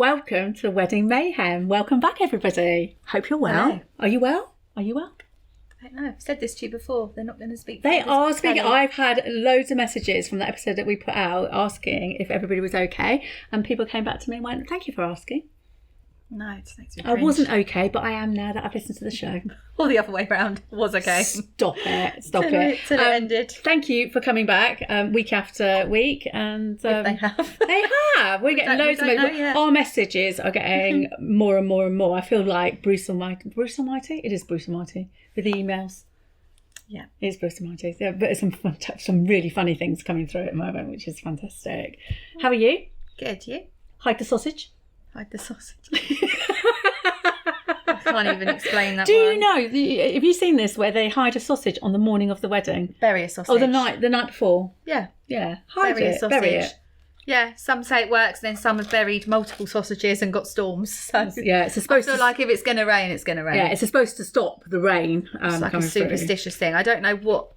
Welcome to Wedding Mayhem. Welcome back, everybody. Hope you're well. Hello. Are you well? Are you well? I don't know. I've said this to you before. They're not going to speak. They are speaking. I've had loads of messages from the episode that we put out asking if everybody was okay. And people came back to me and went, thank you for asking. No, it makes me I wasn't okay, but I am now that I've listened to the show. Or the other way around. Was okay. Stop it. Till it ended. Thank you for coming back week after week. And If they have. They have. We're getting loads of messages. Our messages are getting more and more and more. I feel like Bruce Almighty. Bruce Almighty? It is Bruce Almighty with the emails. Yeah. It is Bruce Almighty. Yeah, but some really funny things coming through at the moment, which is fantastic. How are you? Good, you? Hide the sausage? Hide the sausage. I can't even explain that. Do you know, have you seen this where they hide a sausage on the morning of the wedding? Bury a sausage. Oh, the night before? Yeah. Yeah. Hide Bury it. a sausage. Bury it. Yeah, some say it works, and then some have buried multiple sausages and got storms. So yeah, it's supposed I feel like if it's going to rain, it's going to rain. Yeah, it's supposed to stop the rain. It's like a superstitious thing. I don't know what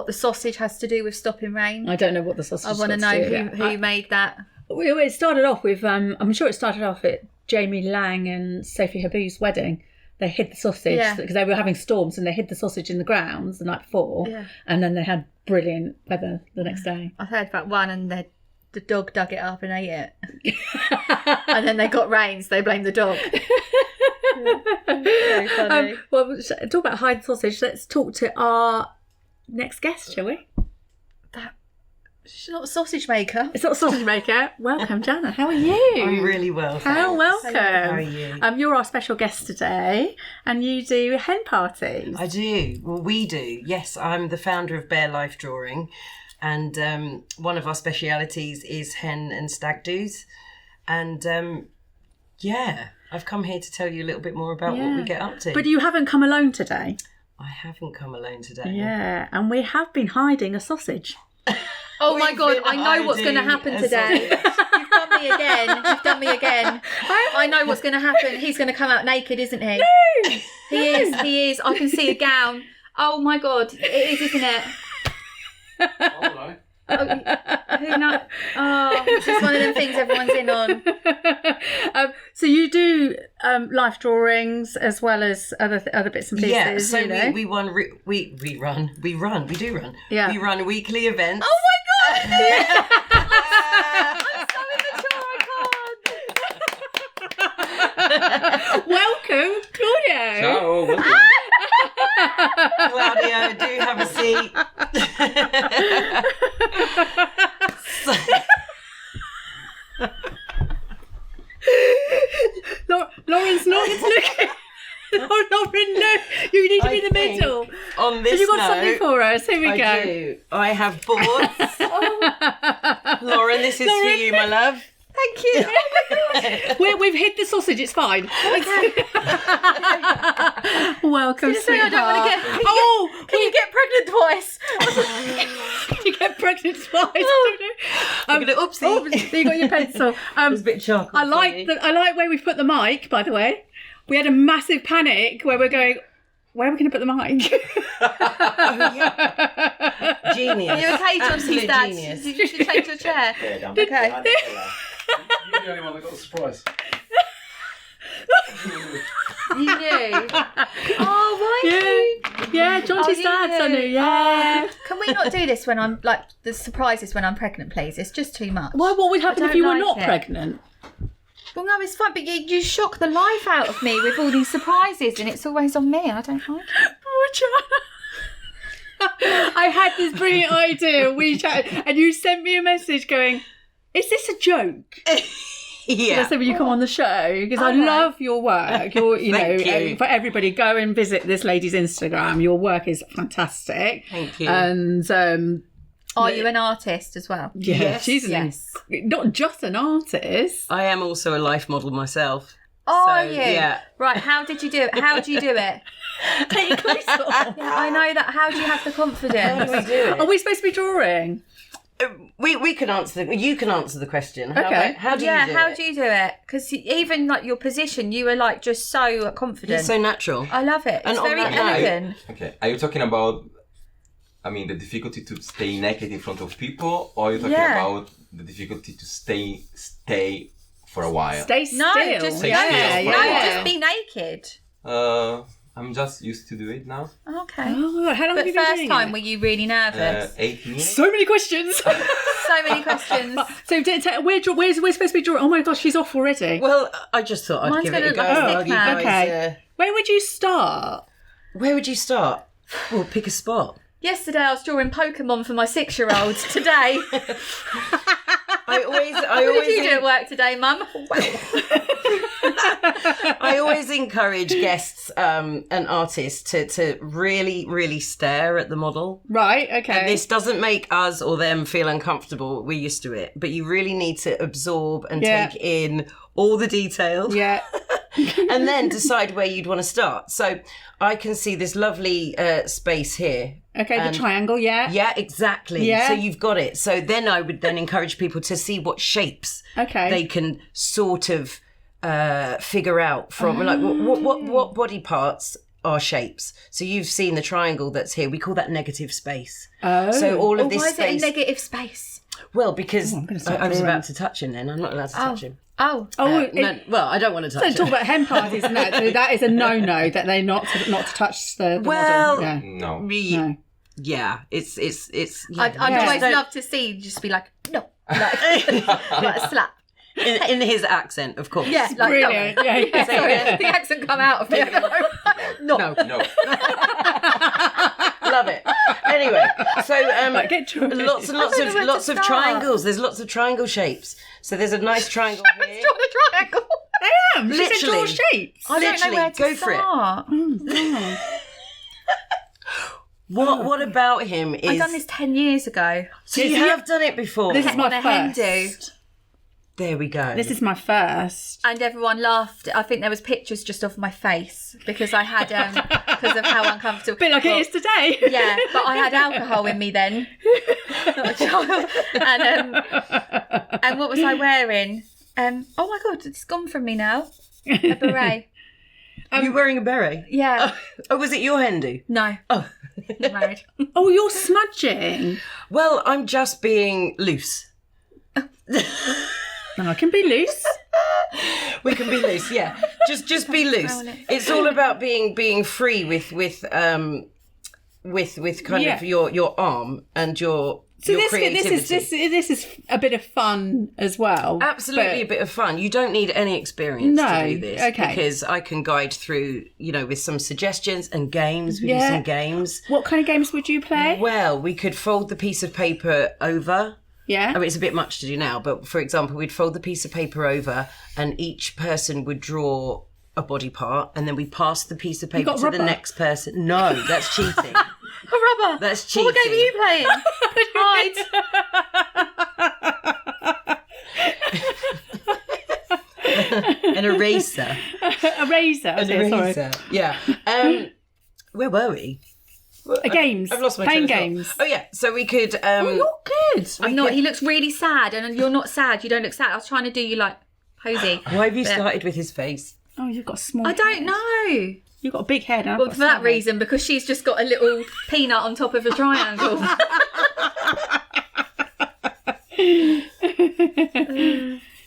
the sausage has to do with stopping rain. I don't know what the sausage. I want to know who made that. Well, it started off with. I'm sure it started off at Jamie Lang and Sophie Haboo's wedding. They hid the sausage because they were having storms, and they hid the sausage in the grounds the night before. Yeah. And then they had brilliant weather the next day. I heard about one, and the dog dug it up and ate it. And then they got rain, so they blamed the dog. Very funny. Well, talk about hide sausage. Let's talk to our next guest, shall we? She's not a sausage maker. It's not a sausage maker. Welcome, Jana. How are you? I'm really well, thanks. Welcome. How are you? You're our special guest today, and you do hen parties. I do. Well, we do. Yes, I'm the founder of Bare Life Drawing, and one of our specialities is hen and stag do's. And I've come here to tell you a little bit more about what we get up to. But you haven't come alone today. I haven't come alone today. Yeah, and we have been hiding a sausage. Oh my God, I know what's going to happen today. You've done me again. I know what's going to happen. He's going to come out naked, isn't he? No! He is. I can see a gown. Oh my God, it is, isn't it? Oh, no. Who knows? Oh, it's just one of them things everyone's in on. So you do life drawings as well as other bits and pieces. Yeah, so you know? we do run. Yeah. We run weekly events. Oh my God! Yeah. I'm so immature, I can't. Welcome, Claudio. Ciao, welcome. Claudio, do have a seat. Lauren's looking. Lauren, no, you need to be in the middle. On this Have you got note, something for us? Here we I go. do. I have boards. Lauren, this is for you, my love. Thank you. Oh my God. We've hid the sausage. It's fine. Welcome, sweetheart. I don't want to get. Can you get pregnant twice? You get pregnant twice. Oopsie. Oh, you got your pencil. It was a bit chocolate. I like where we've put the mic. By the way, we had a massive panic where we're going. Where are we going to put the mic? Genius. Are you okay, Johnson's dad? Genius. Did you change your chair? Yeah, done. Okay. You're the only one that got the surprise. You knew? Oh, why? Yeah, Johnson's dad. I knew. Yeah. Can we not do this when I'm like the surprises when I'm pregnant, please? It's just too much. Why? What would happen I if you were don't not like it. pregnant? Well, no, it's fine, but you shock the life out of me with all these surprises, and it's always on me. I don't like it. Poor Jana. I had this brilliant idea. We chatted, and you sent me a message going, "Is this a joke?" Yeah. I said, "Will you come on the show?" Because I love your work. Thank you. For everybody, go and visit this lady's Instagram. Your work is fantastic. Thank you. And Are you an artist as well? yeah, Yes, she's not just an artist. I am also a life model myself. Oh, So, are you? yeah. Right, how did you do it? How do you do it? Take your clothes off. Yeah, I know that. How do you have the confidence? How do we do it? Are we supposed to be drawing? We can answer you can answer the question. Okay. How do you do how it? do you do it? Because even like your position, you were like just so confident. It's so natural. I love it. And It's on very that note- elegant. Okay, are you talking about, the difficulty to stay naked in front of people, or are you talking about the difficulty to stay for a while. Stay still. No, just just be naked. I'm just used to do it now. Okay. Oh, how long have you been doing first time, it? were you really nervous? 8 years. So many questions. So many questions. So we're supposed to be drawing. Oh my gosh, she's off already. Well, I just thought I'd Mine's give it a gonna go. look like while you guys, Okay. Where would you start? where would you start? Well, pick a spot. Yesterday I was drawing Pokemon for my 6-year-old. Today. I always What did you do at work today, Mum? I always encourage guests and artists to really, really stare at the model. Right, okay. And this doesn't make us or them feel uncomfortable. We're used to it. But you really need to absorb and take in all the detail. Yeah. And then decide where you'd want to start. So I can see this lovely space here. Okay, the triangle, yeah. Yeah, exactly. Yeah. So you've got it. So then I would then encourage people to see what shapes they can sort of figure out from like what body parts are shapes. So you've seen the triangle that's here. We call that negative space. Oh. So all of this why is it space. a negative space? Well, because I was drawing. about to touch him then. I'm not allowed to touch him. Oh. No, well, I don't want to touch him. Talk about hen parties and that. So that is a no-no that they're not to touch the Well, model. Yeah. No. No. Yeah, it's. I'd always love to see you just be like, no. Like a slap. In his accent, of course. Yeah, like, Brilliant. no. Yeah. Sorry, the accent come out of me. No. No. Love it. Anyway, so get to it. lots and lots don't know where of to start. triangles. There's lots of triangle shapes. So there's a nice triangle here. Draw the triangle. I am. She said draw Literally. shapes. I don't know Literally, where to go for it. start. What about him is? I've done this 10 years ago. So you have done it before. This is my On a hen first. do. There we go. This is my first. And everyone laughed. I think there was pictures just of my face because I had because of how uncomfortable. Bit like it is today. Yeah, but I had alcohol in me then. Not a child. And what was I wearing? Oh my god, it's gone from me now. A beret. Are you wearing a beret? Yeah. Oh, was it your hen do? No. Oh. Not married. Oh, you're smudging. Well, I'm just being loose. No, I can be loose. We can be loose, yeah. Just be loose. It's all about being free with kind of your arm and your creativity. This is a bit of fun as well. Absolutely, a bit of fun. You don't need any experience to do this. Okay. Because I can guide through, with some suggestions and games. We do some games. What kind of games would you play? Well, we could fold the piece of paper over. Yeah. I mean, it's a bit much to do now, but for example, we'd fold the piece of paper over and each person would draw a body part and then we pass the piece of paper to the next person. No, that's cheating. A rubber. That's cheating. What game are you playing? Hide. An eraser. A razor. An eraser. Yeah. Where were we? Games. I've lost my playing train of games. thought. Oh yeah, so we could. You're good. I'm not. He looks really sad, and you're not sad. You don't look sad. I was trying to do you like posy. Why have you started with his face? Oh, you've got a small. I don't know. You've got a big head. Well, for that reason, because she's just got a little peanut on top of a triangle.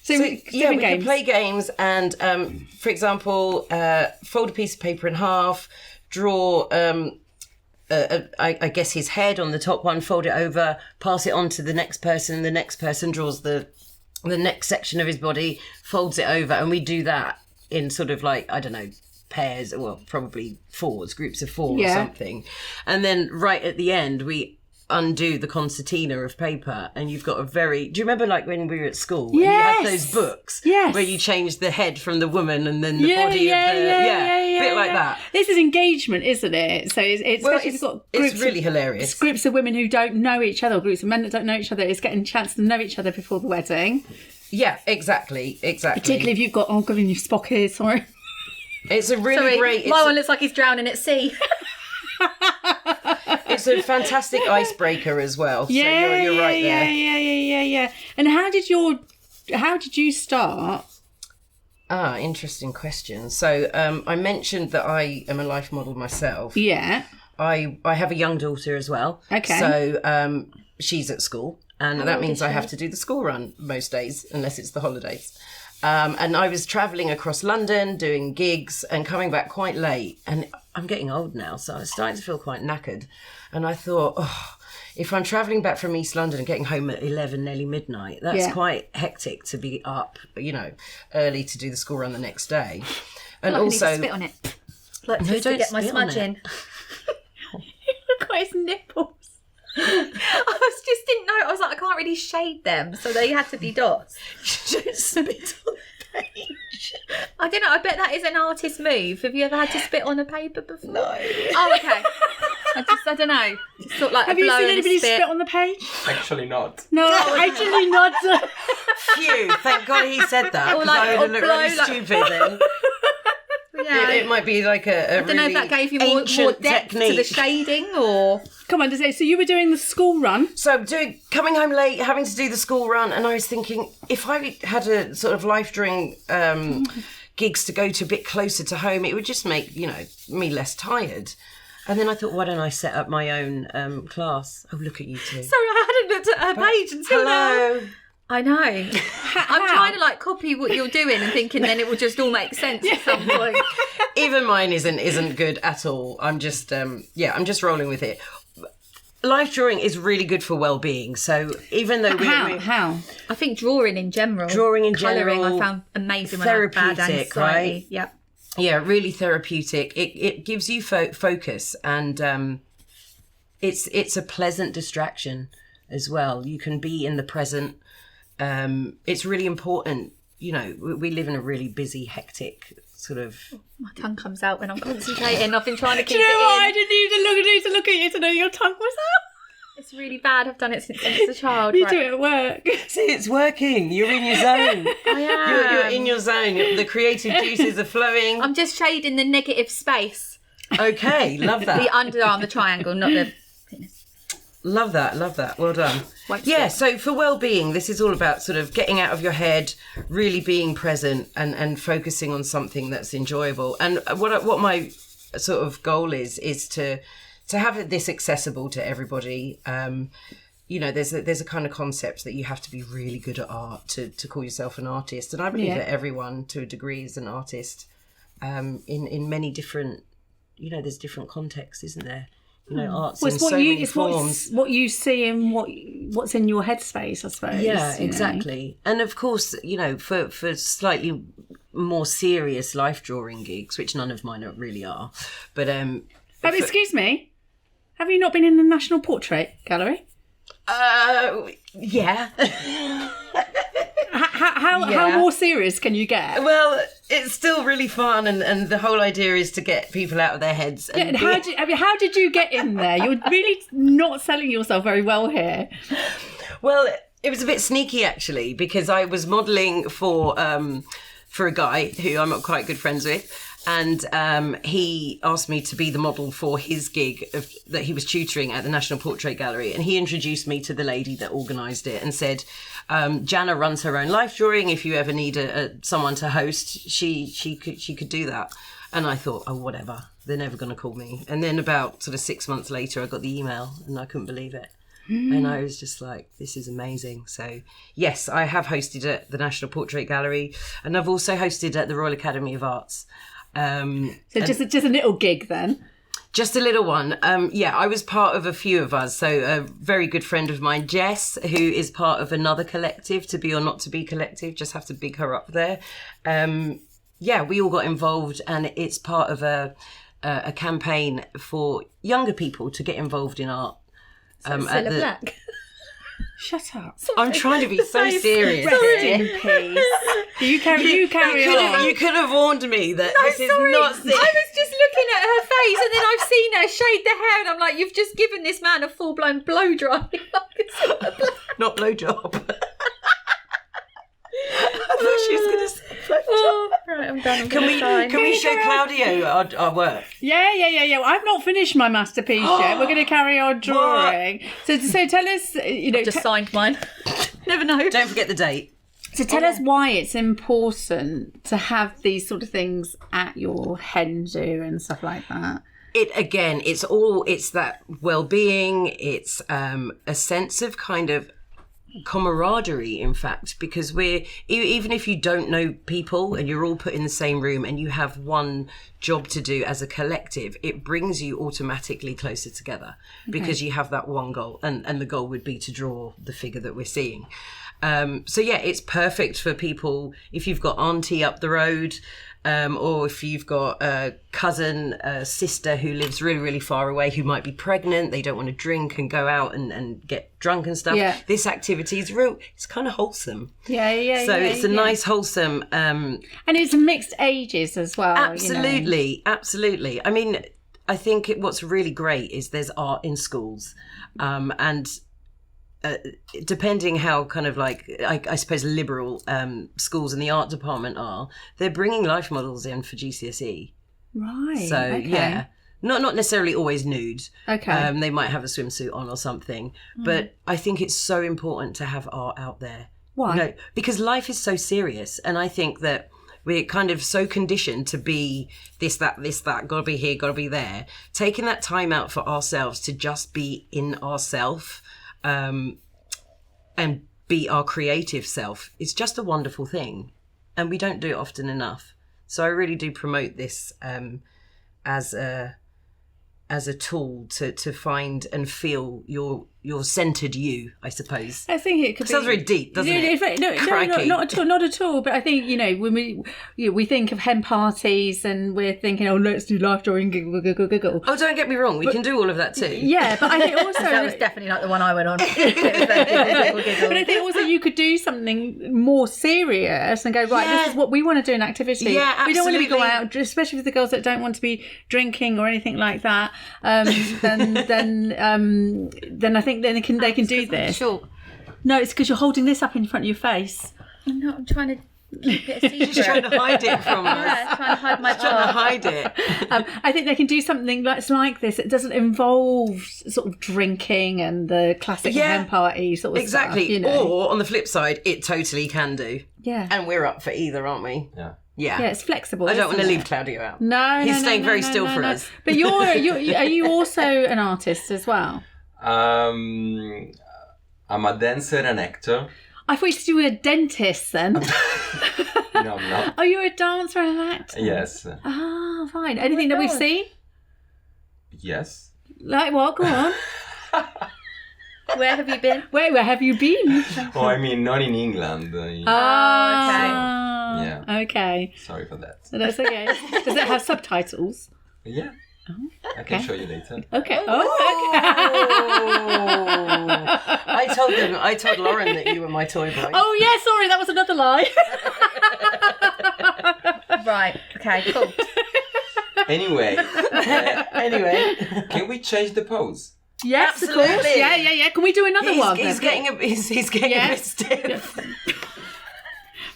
So we games. can play games and, for example, fold a piece of paper in half, draw, I guess, his head on the top one, fold it over, pass it on to the next person. The next person draws the next section of his body, folds it over, and we do that in sort of like, I don't know, pairs, well, probably groups of four or something. And then right at the end, we undo the concertina of paper and you've got do you remember like when we were at school and you had those books where you changed the head from the woman and then the body of the bit like that. This is engagement, isn't it? So it's really hilarious. Groups of women who don't know each other, or groups of men that don't know each other. It's getting a chance to know each other before the wedding. Yeah, exactly. Particularly if you've got God, your Spock here, sorry. It's a really great. My one looks like he's drowning at sea. It's a fantastic icebreaker as well. Yeah, so you're right there. Yeah. And how did you start? Interesting question. So I mentioned that I am a life model myself. Yeah. I have a young daughter as well. Okay. So she's at school, and that means I have to do the school run most days, unless it's the holidays. And I was travelling across London, doing gigs and coming back quite late. And I'm getting old now, so I was starting to feel quite knackered. And I thought, if I'm travelling back from East London and getting home at 11, nearly midnight, that's quite hectic to be up, early to do the school run the next day. And also... I need to spit on it. Like, no, just to get my smudge in. Look at his nipples. I just didn't know. I was like, I can't really shade them, so they had to be dots. Just spit on the page. I don't know. I bet that is an artist move. Have you ever had to spit on a paper before? No. Oh, okay. I don't know. Just sort of like have you seen anybody spit on the page? Actually not. No, actually not. Phew, thank God he said that, because I would have looked really stupid then. Yeah. It might be like a I don't know if that gave you more depth technique to the shading, or... Come on, so you were doing the school run. So coming home late, having to do the school run, and I was thinking, if I had a sort of life-drawing gigs to go to a bit closer to home, it would just make, me less tired. And then I thought, why don't I set up my own class? Oh, look at you two. Sorry, I hadn't looked at her page until now. I know. I'm trying to copy what you're doing and thinking then it will just all make sense at some point. Even mine isn't good at all. I'm just I'm just rolling with it. Life drawing is really good for well-being. So even though how? I think drawing in general, colouring, I found amazing when I had bad anxiety. Right? Yep. Yeah, really therapeutic. It gives you focus, and it's a pleasant distraction as well. You can be in the present. It's really important. We live in a really busy, hectic sort of... My tongue comes out when I'm concentrating. I've been trying to keep Do you know what? in. I didn't need to look at you to know your tongue was out. It's really bad. I've done it since I was a child. You do it at work. See, it's working. You're in your zone. I am. You're in your zone. The creative juices are flowing. I'm just shading the negative space. Okay, love that. The underarm, the triangle, not the penis. Love that. Well done. So for well-being, this is all about sort of getting out of your head, really being present and focusing on something that's enjoyable. And what my sort of goal is to have this accessible to everybody. There's a kind of concept that you have to be really good at art to call yourself an artist. And I believe that everyone to a degree is an artist in many different, there's different contexts, isn't there? Arts in so many forms. What you see and what's in your headspace, I suppose. Yeah, exactly. And of course, for slightly more serious life drawing gigs, which none of mine really are. But excuse me, have you not been in the National Portrait Gallery? Yeah. How more serious can you get? Well, it's still really fun, and the whole idea is to get people out of their heads. And how did you get in there? You're really not selling yourself very well here. Well, it was a bit sneaky actually, because I was modelling for a guy who I'm not quite good friends with. And he asked me to be the model for his gig that he was tutoring at the National Portrait Gallery. And he introduced me to the lady that organised it and said, Jana runs her own life drawing. If you ever need someone to host, she could do that. And I thought, oh, whatever. They're never going to call me. And then about sort of 6 months later, I got the email and I couldn't believe it. And I was just like, this is amazing. So, yes, I have hosted at the National Portrait Gallery. And I've also hosted at the Royal Academy of Arts. So just a little gig then? Just a little one. I was part of a few of us. So a very good friend of mine, Jess, who is part of another collective, To Be or Not To Be collective, just have to big her up there. We all got involved, and it's part of a campaign for younger people to get involved in art. Black. Shut up. Sorry. I'm trying to be so serious. Rest in peace. You carry on. You could have warned me that this is not serious. I was just looking at her face, and then I've seen her shade the hair, and I'm like, you've just given this man a full-blown blow dry. Not blowjob. I thought she was going to say blowjob. Right, I'm done. Can we show Claudio our work? Yeah. Well, I've not finished my masterpiece yet. We're going to carry on drawing. So tell us, just signed mine. Never know. Don't forget the date. So tell us why it's important to have these sort of things at your hen do and stuff like that. It's that well-being. It's a sense of kind of camaraderie, in fact, because even if you don't know people and you're all put in the same room and you have one job to do as a collective, it brings you automatically closer together because you have that one goal, and the goal would be to draw the figure that we're seeing. So yeah, it's perfect for people if you've got auntie up the road, or if you've got a cousin, a sister who lives really, really far away who might be pregnant, they don't want to drink and go out and get drunk and stuff. Yeah. This activity is it's kind of wholesome. So it's a nice, wholesome... and it's mixed ages as well. Absolutely, absolutely. I mean, I think what's really great is there's art in schools, and... depending how kind of like I suppose liberal schools in the art department are, they're bringing life models in for GCSE. Right. So yeah, not necessarily always nude. Okay. They might have a swimsuit on or something, but I think it's so important to have art out there. Why? Because life is so serious, and I think that we're kind of so conditioned to be this, that, gotta be here, gotta be there. Taking that time out for ourselves to just be in ourselves. And be our creative self. It's just a wonderful thing, and we don't do it often enough. So I really do promote this as a tool to find and feel your centered you, I suppose. I think it could sounds very deep, doesn't it? No, not at all. But I think when we think of hen parties and we're thinking, oh, let's do life drawing, giggle. Oh, don't get me wrong, we can do all of that too. Yeah, but I think also that was definitely like the one I went on. But I think also you could do something more serious and go, right, this is what we want to do, an activity. Yeah, absolutely. We don't want to go out, especially for the girls that don't want to be drinking or anything like that. Then I think then they can do this. Sure. No, it's because you're holding this up in front of your face. I'm not. I'm trying to keep it a secret. She's trying to hide it from us. Yeah, trying to hide my trying to hide it. I think they can do something that's like this. It doesn't involve sort of drinking and the classic hen party sort of stuff. Or on the flip side, it totally can do. Yeah. And we're up for either, aren't we? Yeah. Yeah, it's flexible. I don't want to leave Claudio out. No, he's staying very still for us. But are you also an artist as well? I'm a dancer and actor. I thought you were a dentist then. No, I'm not. Oh, you're a dancer and an actor? Yes. Ah, fine. Anything that we've seen? Yes. Like what? Go on. Where have you been? Where have you been? Oh, I mean, not in England. Okay. Yeah. Okay. Sorry for that. That's okay. Does it have subtitles? Yeah. Oh, I can show you later. Okay. I told Lauren that you were my toy boy. Oh yeah, sorry, that was another lie. Right. Okay. Cool. Anyway. Can we change the pose? Yes, absolutely. Of course. Yeah. Can we do another one? He's getting a bit stiff.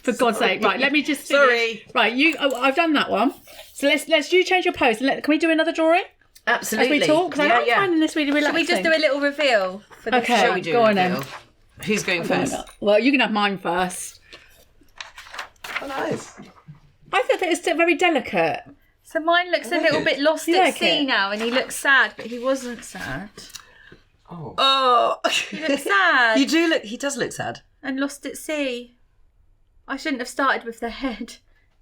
For God's sake, right? Let me just. Sorry. Right, I've done that one. So let's you change your pose and can we do another drawing? Absolutely. As we talk, because I'm finding this really relaxing. Should we just do a little reveal for this? Okay, Shall we do go a on reveal? then. Who's going first? Well, you can have mine first. Oh, nice. I thought that it's very delicate. So mine looks a little bit lost at sea now, and he looks sad, but he wasn't sad. Oh. He looks sad. You do look. He does look sad. And lost at sea. I shouldn't have started with the head.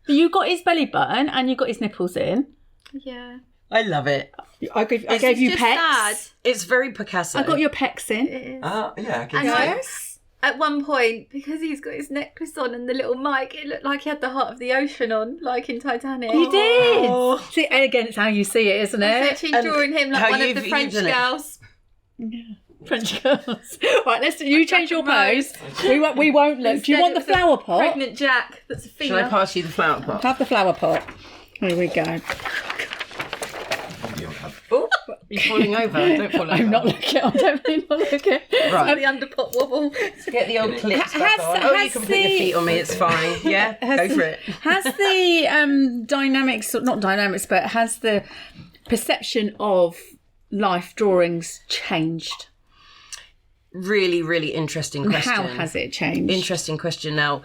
But you got his belly button and you got his nipples in. Yeah. I love it. I gave you just pecs. sad. It's very Picasso. I got your pecs in. It is. Yeah, I can And see. at one point, because he's got his necklace on and the little mic, it looked like he had the heart of the ocean on, like in Titanic. You did. See, and again, it's how you see it, isn't I was it? actually drawing him like one of the French girls. French girls. Right, you change your pose. We won't look. Do you want the flower pot? Pregnant Jack. That's a female. Shall I pass you the flower pot? Have the flower pot. Here we go. Oh, you're falling over. Don't fall over. I'm not looking. I'm definitely not looking. Right. The underpot wobble. Get the old clips back on. You can put your feet on me. It's fine. Yeah, go for it. Has the dynamics, not dynamics, but has the perception of life drawings changed? Really, really interesting question. How has it changed? Interesting question. Now,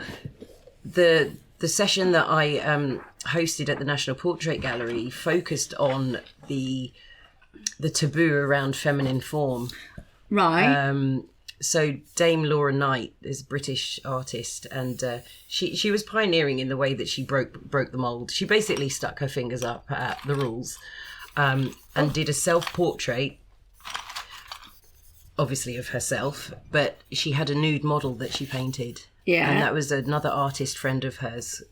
the session that I hosted at the National Portrait Gallery focused on the taboo around feminine form. Right. so Dame Laura Knight is a British artist, and she was pioneering in the way that she broke the mould. She basically stuck her fingers up at the rules, and did a self-portrait, obviously of herself, but she had a nude model that she painted. Yeah. And that was another artist friend of hers,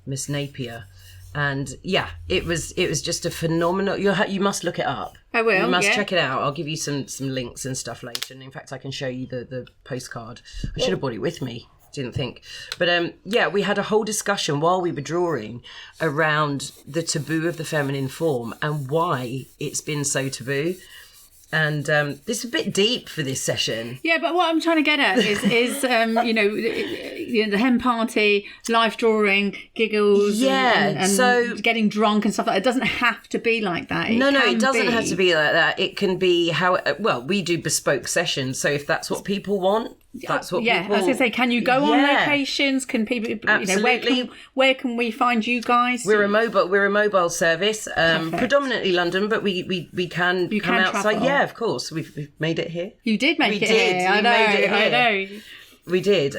Miss Napier. And yeah, it was just a phenomenal. You must look it up. I will. You must check it out. I'll give you some links and stuff later. And in fact, I can show you the postcard. I should have brought it with me. Didn't think. But we had a whole discussion while we were drawing around the taboo of the feminine form and why it's been so taboo. And this is a bit deep for this session. Yeah, but what I'm trying to get at is the hen party, life drawing, giggles, and so getting drunk and stuff like that. It doesn't have to be like that. It doesn't have to be like that. It can be we do bespoke sessions. So if that's what people want, that's what people... I was going to say, can you go on locations? Can people... Absolutely. Where can we find you guys? We're a mobile service, predominantly London, but we can come outside. Travel. Yeah, of course. We've made it here. You did make it here. I know. We did.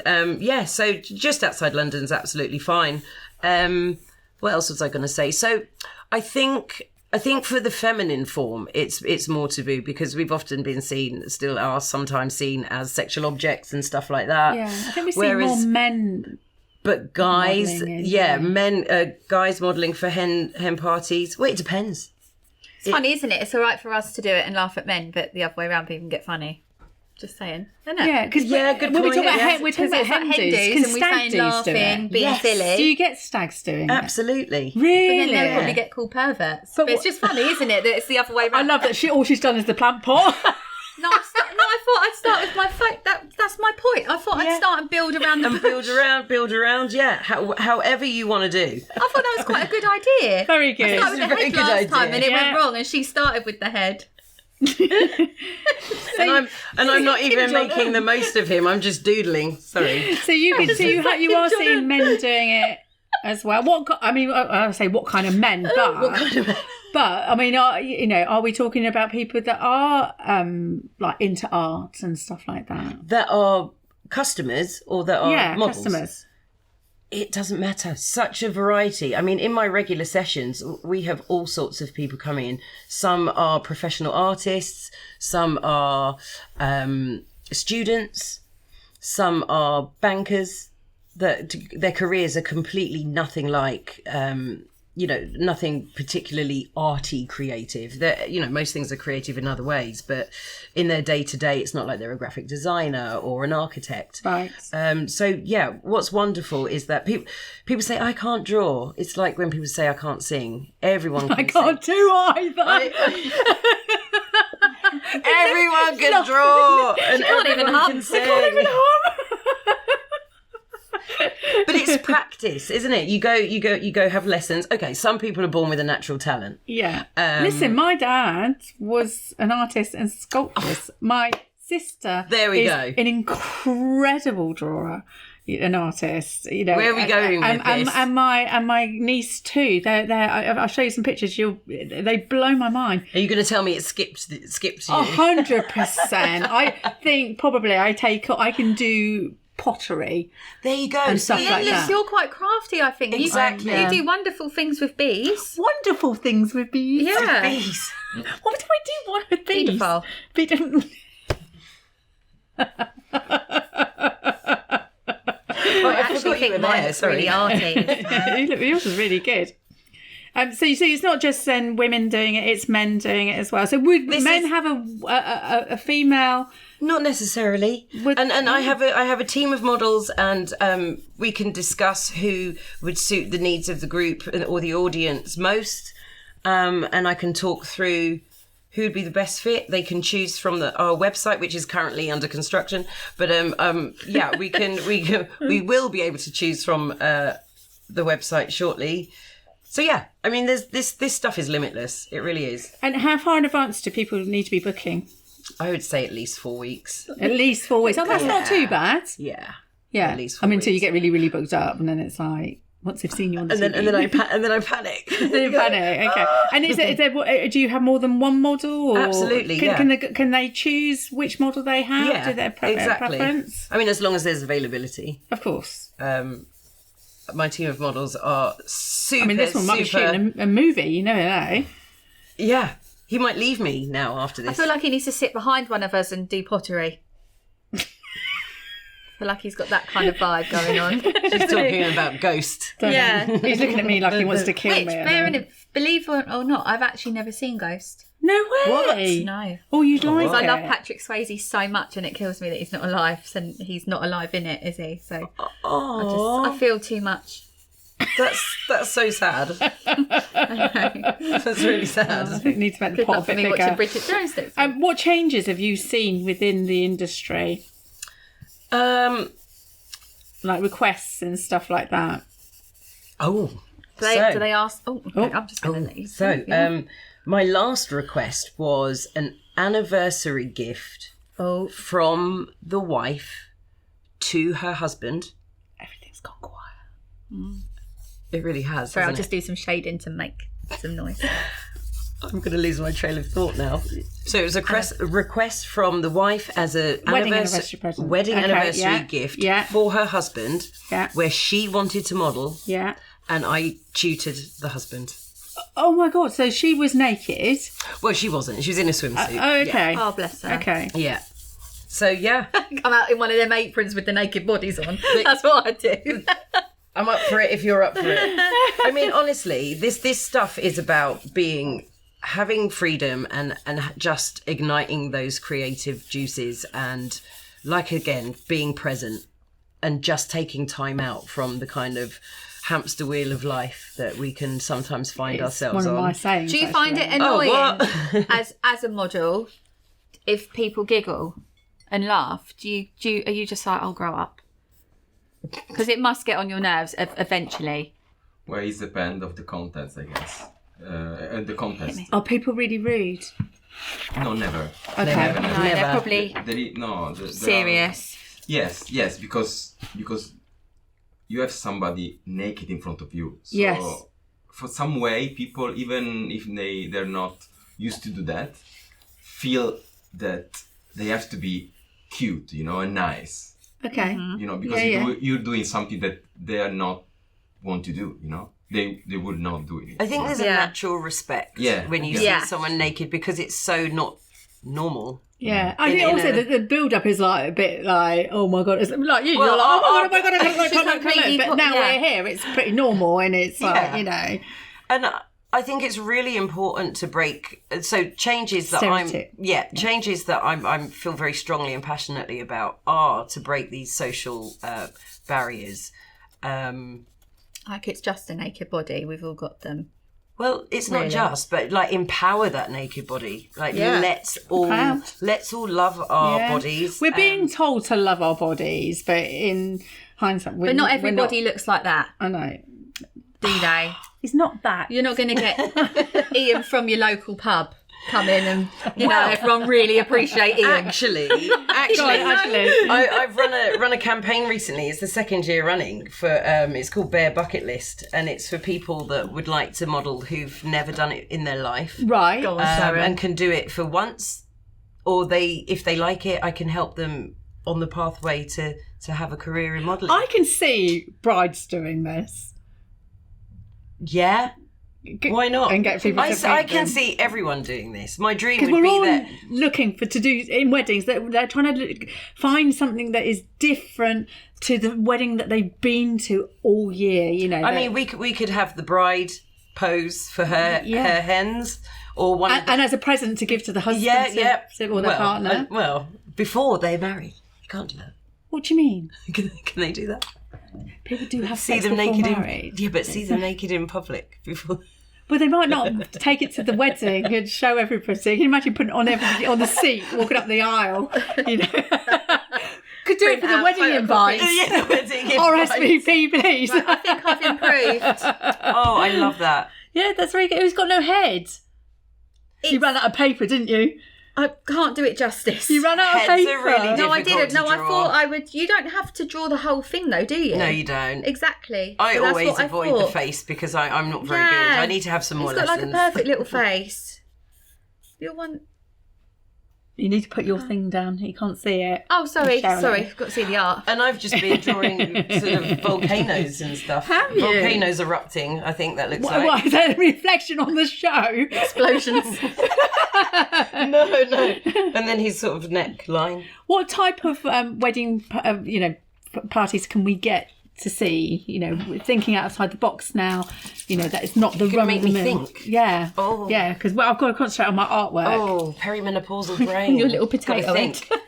So just outside London's absolutely fine. What else was I going to say? So I think for the feminine form, it's more taboo because we've often been still are sometimes seen as sexual objects and stuff like that. Yeah, I think we see more men. But guys, guys modelling for hen parties. Well, it depends. It's funny, isn't it? It's all right for us to do it and laugh at men, but the other way around, people can get funny. Just saying. Isn't it? Yeah, because when we talk about hen do's, can stag do's laughing, being silly. Do you get stags doing it? Absolutely. Really? But then they'll probably get called perverts. But it's just funny, isn't it? That it's the other way around. I love that all she's done is the plant pot. No, I thought I'd start with my phone. That's my point. I thought I'd start and build around the build around. Yeah, however you want to do. I thought that was quite a good idea. Very good. I started with the head last time and it went wrong, and she started with the head. and I'm not even making the most of him. I'm just doodling. Sorry. So you are seeing men doing it as well. I say what kind of men, but what kind of men? But I mean, are we talking about people that are like into art and stuff like that? That are customers or that are models? Customers. It doesn't matter. Such a variety. I mean, in my regular sessions, we have all sorts of people coming in. Some are professional artists. Some are students. Some are bankers. Their careers are completely nothing like, nothing particularly arty creative. Most things are creative in other ways, but in their day-to-day, it's not like they're a graphic designer or an architect. Right. What's wonderful is that people say, I can't draw. It's like when people say, I can't sing. Everyone can I can't do either. Everyone can draw. And everyone can sing. I can't even hum. But it's practice, isn't it? You go have lessons. Okay, some people are born with a natural talent. Yeah. Listen, my dad was an artist and sculptor. My sister is an incredible drawer, an artist. Where are we going with this? And my niece too. I'll show you some pictures. They blow my mind. Are you going to tell me it skipped you? 100%. I think probably I can do pottery. There you go. And stuff like that. You're quite crafty, I think. Exactly. You do wonderful things with bees. Wonderful things with bees. Yeah. Bees. What do I do with bees? Beautiful. I actually think mine's really arty. Yours is really good. So it's not just then women doing it; it's men doing it as well. So would men have a female? Not necessarily. And I have a team of models, and we can discuss who would suit the needs of the group or the audience most. And I can talk through who would be the best fit. They can choose from our website, which is currently under construction. But we will be able to choose from the website shortly. So yeah, I mean, this stuff is limitless. It really is. And how far in advance do people need to be booking? I would say at least 4 weeks. At least 4 weeks. Oh, that's not too bad. Yeah. Yeah. At least 4 weeks. Until you get really, really booked up, and then it's like once they've seen you on the and TV. then I panic. Then you panic. Okay. And is there? Do you have more than one model? Or Absolutely. Can they choose which model they have? Yeah, Do they have exactly. preference? I mean, as long as there's availability. Of course. My team of models are super. I mean, this one might be shooting a movie. You never know. Yeah, he might leave me now after this. I feel like he needs to sit behind one of us and do pottery. I feel like he's got that kind of vibe going on. She's talking about Ghost. Yeah. He's looking at me like he wants to kill me. Believe it or not, I've actually never seen Ghost. No way. No. Oh, you'd like it. I love Patrick Swayze so much, and it kills me that he's not alive. So he's not alive in it, is he? So I feel too much. That's so sad. That's really sad. I think we need to make the pot a bit bigger. Watching Bridget Jones next week. What changes have you seen within the industry? Like requests and stuff like that. Oh. Do they ask? Oh, okay, I'm just going to let you. So, my last request was an anniversary gift from the wife to her husband. Everything's gone quiet. It really has. Sorry, I'll just do some shading to make some noise. I'm going to lose my trail of thought now. So it was a request from the wife as a wedding anniversary present. Wedding anniversary gift for her husband, where she wanted to model. Yeah. And I tutored the husband. Oh my God! So she was naked. Well, she wasn't. She was in a swimsuit. Okay. Oh, bless her. Okay. Yeah. So yeah, come out in one of them aprons with the naked bodies on. That's what I do. I'm up for it if you're up for it. I mean, honestly, this stuff is about having freedom and just igniting those creative juices and, like, again, being present and just taking time out from the kind of hamster wheel of life that we can sometimes find ourselves on. One of my sayings. Do you find it annoying as a model if people giggle and laugh? Are you just like, I'll grow up? Because it must get on your nerves eventually. Well, it depends of the contents, I guess. And the contest. Are people really rude? No, never. Okay. Never. They're probably serious. Yes, because you have somebody naked in front of you. So yes. For some way, people, even if they're not used to do that, feel that they have to be cute, and nice. Okay. Because you're doing something that they are not want to do, They would not do it. I think there's a natural respect when you see someone naked because it's so not normal. Yeah, I think also the build-up is like a bit like, oh my God, it's like you. Well, you're like, oh my God, but now we're here. It's pretty normal, and it's like And I think it's really important to break. So changes that I feel very strongly and passionately about are to break these social barriers. Like it's just a naked body. We've all got them. Well, it's not just, but like empower that naked body. Like let's all love our bodies. We're being told to love our bodies, but in hindsight, but not everybody looks like that. I know. Do they? He's not that. You're not going to get Ian from your local pub come in and everyone really appreciate Ian. Actually, I've run a campaign recently. It's the second year running for it's called Bare Bucket List, and it's for people that would like to model who've never done it in their life, right? And can do it for once, or if they like it, I can help them on the pathway to have a career in modelling. I can see brides doing this. Yeah. Why not? And get people I can see everyone doing this. My dream would be we're all that looking to do in weddings. They're trying to find something that is different to the wedding that they've been to all year. I mean, we could have the bride pose for her hens, or one and as a present to give to the husband, or their partner. Well, before they marry, you can't do that. What do you mean? Can they do that? People do have see sex them before naked married. but see them naked in public before. Well, they might not take it to the wedding and show everybody. Can you imagine putting it on everybody on the seat, walking up the aisle? Could do it for the wedding invite. The wedding invite. RSVP, please. I think I've improved. Oh, I love that. Yeah, that's very good. It's got no head. You ran out of paper, didn't you? I can't do it justice. You ran out of Heads paper. are really No, I difficult didn't. to No, I draw. thought I would. You don't have to draw the whole thing, though, do you? No, you don't. Exactly. I So that's always what I avoid the thought. face because I'm not very good. Yeah. I need to have some more It's got lessons. like a perfect little face. Your one. You need to put your thing down. You can't see it. Oh, sorry. Sharon. Sorry. Got to see the art. And I've just been drawing sort of volcanoes and stuff. Have you? Volcanoes erupting, I think that looks like. What, is that a reflection on the show? Explosions. No. And then his sort of neckline. What type of wedding, parties can we get to see? We're thinking outside the box now. That it's not the Can make me think. Yeah. Oh. Yeah, because I've got to concentrate on my artwork. Oh, perimenopausal brain. Your little Gotta potato think. head.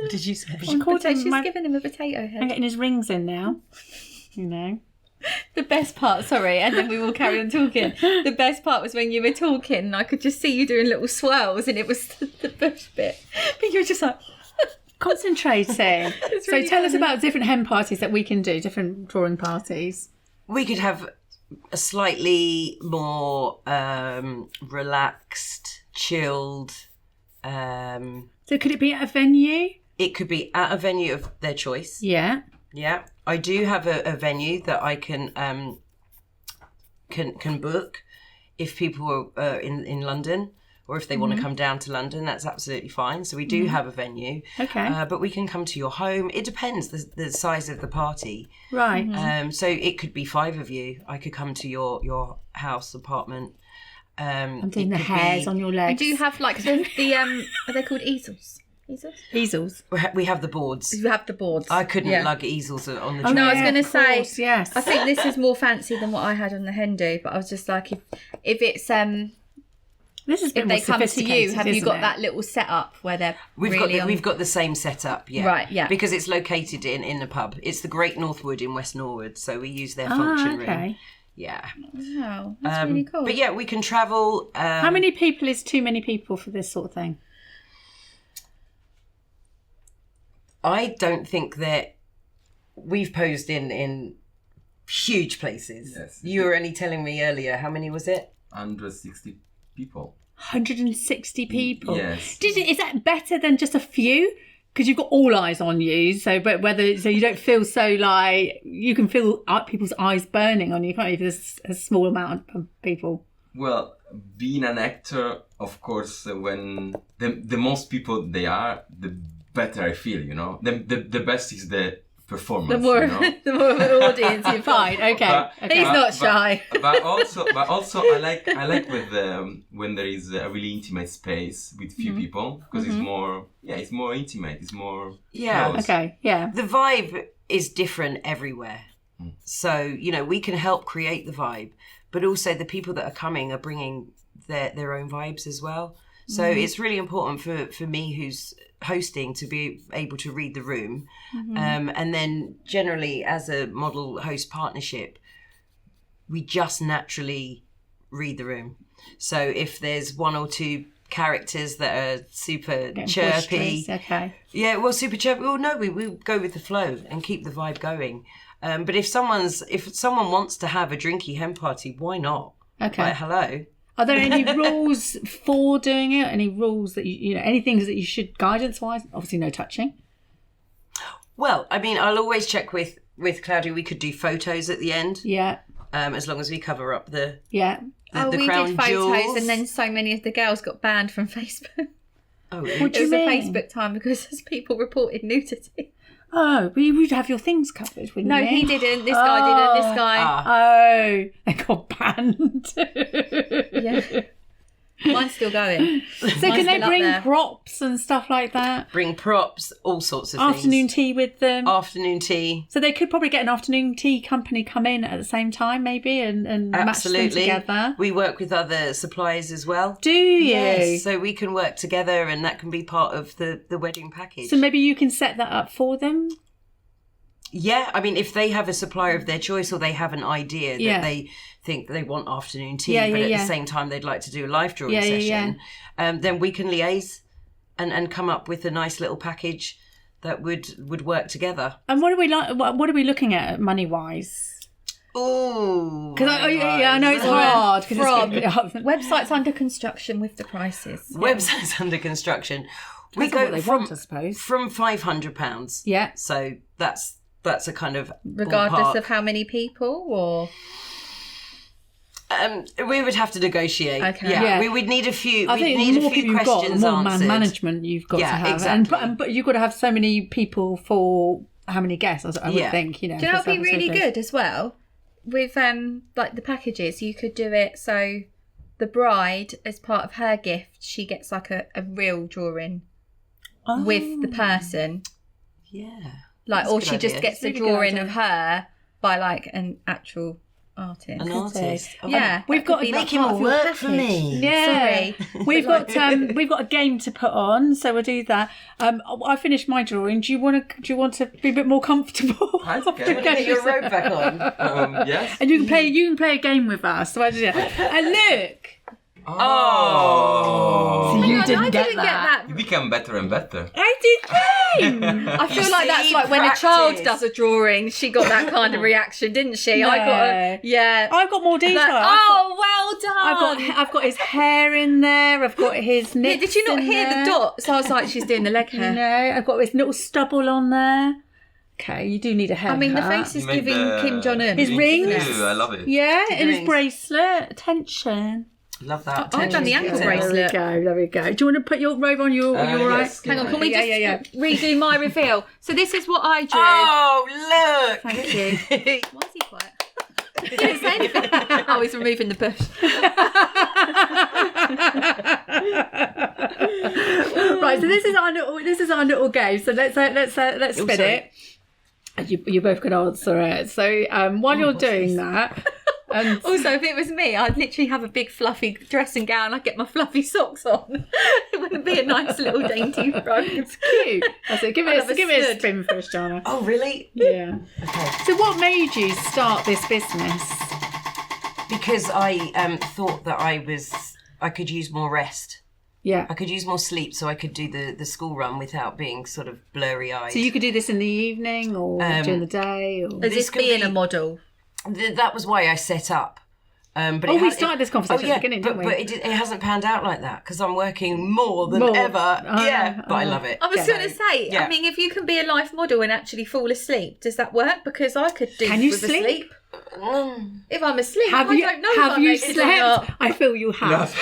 What did you say? She called him She's my- giving him a potato I'm head. getting his rings in now. The best part, sorry, and then we will carry on talking. The best part was when you were talking and I could just see you doing little swirls and it was the bush bit. But you were just like... Concentrating. So really tell us funny. about different hen parties that we can do, different drawing parties. We could have a slightly more relaxed, chilled. So could it be at a venue? It could be at a venue of their choice. Yeah. Yeah, I do have a venue that I can book if people are in London, or if they want to come down to London. That's absolutely fine. So we do have a venue. Okay. But we can come to your home. It depends the size of the party. Right. So it could be 5 of you. I could come to your house, apartment. I'm doing the hairs on your legs. Do you have like the are they called easels? Easels? We have the boards. You have the boards. I couldn't Yeah. lug easels on the Oh, tray. No, I was yeah, going to of say, course, yes. I think this is more fancy than what I had on the hen do, but I was just like, if it's This is a bit if more they come to you, sophisticated, have you isn't got it? that little setup where they're We've got the same setup, yeah. Right, yeah. Because it's located in the pub. It's the Great Northwood in West Norwood, so we use their function room. okay. Yeah. Wow, that's really cool. But yeah, we can travel. How many people is too many people for this sort of thing? I don't think that we've posed in huge places. Yes. You were only telling me earlier, how many was it? 160 people. 160 people. Yes. Is that better than just a few? Because you've got all eyes on you, so you don't feel so like you can feel people's eyes burning on you, can't you? If there's a small amount of people. Well, being an actor, of course, when the most people they are, the better I feel. The best is the performance. the more the more of an audience you've got. Fine, okay. He's not shy. But also, I like with when there is a really intimate space with few people, because it's more intimate. It's more Yeah. close. Okay, yeah. The vibe is different everywhere. So, we can help create the vibe, but also the people that are coming are bringing their own vibes as well. So it's really important for me who's hosting to be able to read the room. And then generally as a model host partnership, we just naturally read the room. So if there's 1 or 2 characters that are super Getting chirpy, boisterous, okay. yeah, well, super chirpy. Well, no, we go with the flow and keep the vibe going. But if someone wants to have a drinky hen party, why not? Okay. Like, hello. Are there any rules for doing it? Any rules that any things that you should guidance-wise? Obviously, no touching. Well, I mean, I'll always check with Claudio. We could do photos at the end, Yeah, as long as we cover up the yeah. the we crown did photos jewels. and then so many of the girls got banned from Facebook. Oh, What It do you was a mean? Facebook time because people reported nudity. Oh, but you would have your things covered, wouldn't No, you? he didn't. This guy didn't. This guy. Oh, they got banned. Yeah. Mine's still going. So can they still up bring there. props and stuff like that? bring props, all sorts of Afternoon things. tea with them. Afternoon tea. So they could probably get an afternoon tea company come in at the same time, maybe, and match them Absolutely. together. We work with other suppliers as well. Do you? Yes, so we can work together, and that can be part of the wedding package. So maybe you can set that up for them. Yeah, I mean, if they have a supplier of their choice or they have an idea that Yeah. they think they want afternoon tea, Yeah, but yeah, at yeah. the same time they'd like to do a live drawing Yeah, yeah, session, then we can liaise and come up with a nice little package that would work together. And what are we like? What are we looking at money wise? Ooh. Because I know it's hard. Websites under construction with the prices. Websites under construction. We Depends on go what they from want, I suppose. from £500. Yeah. So that's a kind of Regardless ballpark. of how many people, or we would have to negotiate. Okay. Yeah. We would need a few. I We'd think need the a more few people you've got, the questions more answered. management you've got to have. Exactly. But you've got to have so many people for how many guests, I would think. You know, do you know what would be really good as well? With like the packages, you could do it so the bride, as part of her gift, she gets like a real drawing with the person. Yeah. Like, That's a or good she just idea. gets a Really good drawing idea. of her by like an actual artist. An artist. Yeah, We've got to Make him all work for me. Yeah, Sorry. we've got a game to put on, so we'll do that. I finished my drawing. Do you want to be a bit more comfortable? That's okay. Get your robe back on. Yes. And you can play a game with us. So and look, Oh. you Hang on, didn't I get didn't that. get that. You become better and better. I did. I feel You like that's see, like when a child practice. does a drawing, she got that kind of reaction, didn't she? No. Yeah. I've got more detail. Like, oh, well done. I've got his hair in there. I've got his Yeah, nips. did you not in hear there. the dots? I was like, she's doing the leg You hair. know, I've got his little stubble on there. Okay, you do need a haircut. I mean, the face is You make giving the Kim Jong-un. His rings. Ooh, I love it. Yeah, The and his rings. bracelet. Attention. Love that. I've done the ankle bracelet. There we go. Do you want to put your robe on? You all right? Yes, Hang on, yeah. can we just redo my reveal? So this is what I drew. Oh, look. Thank you. Why is he quiet? He didn't say anything. Oh, he's removing the bush. Right, so this is our little game. So let's spin it. You both can answer it. So while you're doing that, Also, if it was me, I'd literally have a big fluffy dressing gown. I'd get my fluffy socks on. It wouldn't be a nice little dainty robe. it's cute. That's it. Give it a spin first, Jana. Oh, really? Yeah. Okay. So what made you start this business? Because I thought that I could use more rest. Yeah. I could use more sleep so I could do the school run without being sort of blurry-eyed. So you could do this in the evening or during the day? Or... As This if could being be- a model. That was why I set up. But we started this conversation at the beginning, didn't we? But it hasn't panned out like that because I'm working more than ever. But I love it. I was going to say, Yeah. I mean, if you can be a life model and actually fall asleep, does that work? Because I could do Can you with sleep? a sleep. If I'm asleep, Have I you, don't know have if I'm you naked or slept? not. I feel you have.